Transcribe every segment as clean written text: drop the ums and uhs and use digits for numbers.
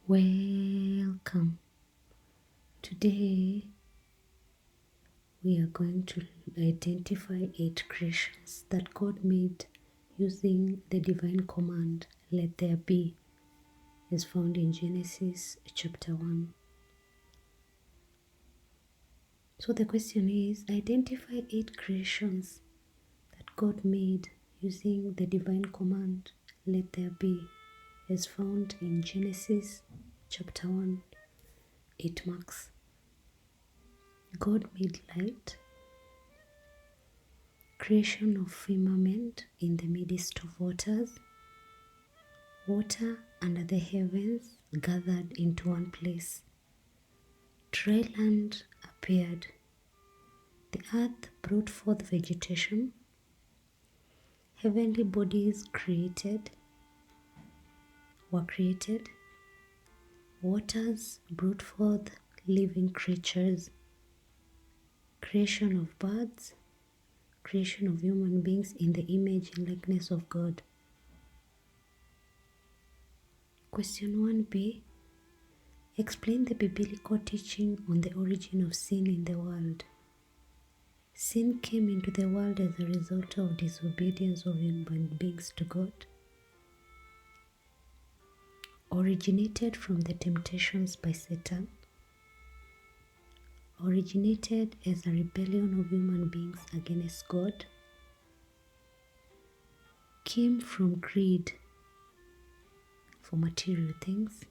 Welcome. Today we are going to identify 8 creations that God made using the divine command, let there be, as found in Genesis chapter 1. So the question is, identify 8 creations that God made using the divine command, let there be, as found in Genesis chapter 1. 8 marks. God made light, creation of firmament in the midst of waters, water under the heavens gathered into one place. Dry land appeared. The earth brought forth vegetation. Heavenly bodies were created. Waters brought forth living creatures. Creation of birds. Creation of human beings in the image and likeness of God. Question 1b. Explain the biblical teaching on the origin of sin in the world. Sin came into the world as a result of disobedience of human beings to God. Originated from the temptations by Satan. Originated as a rebellion of human beings against God. Came from greed for material things.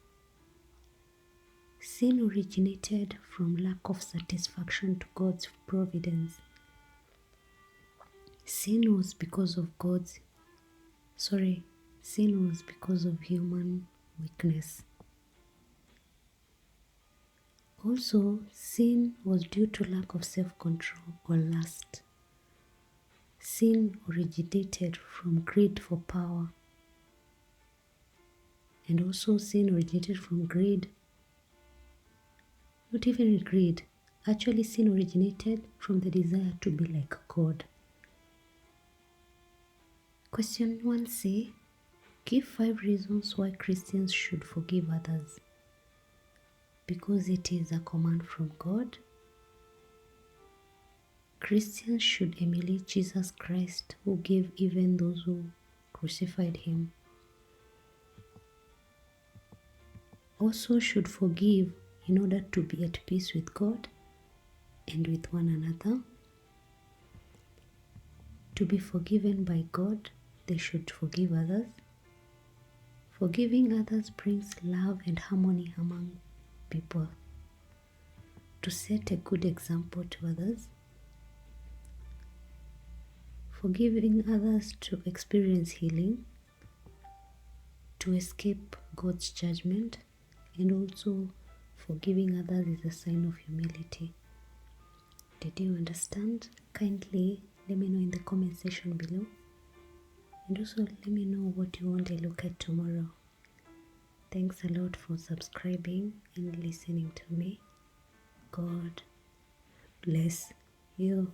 Sin originated from lack of satisfaction to God's providence. Sin was because of human weakness. Also, sin was due to lack of self-control or lust. Sin originated from greed for power. And also sin originated from greed. Not even greed. Actually, sin originated from the desire to be like God. Question 1c. Give 5 reasons why Christians should forgive others. Because it is a command from God. Christians should emulate Jesus Christ, who gave even those who crucified him. Also should forgive in order to be at peace with God and with one another. To be forgiven by God, they should forgive others. Forgiving others brings love and harmony among people. To set a good example to others. Forgiving others to experience healing. To escape God's judgment. And also, forgiving others is a sign of humility. Did you understand? Kindly let me know in the comment section below. And also let me know what you want to look at tomorrow. Thanks a lot for subscribing and listening to me. God bless you.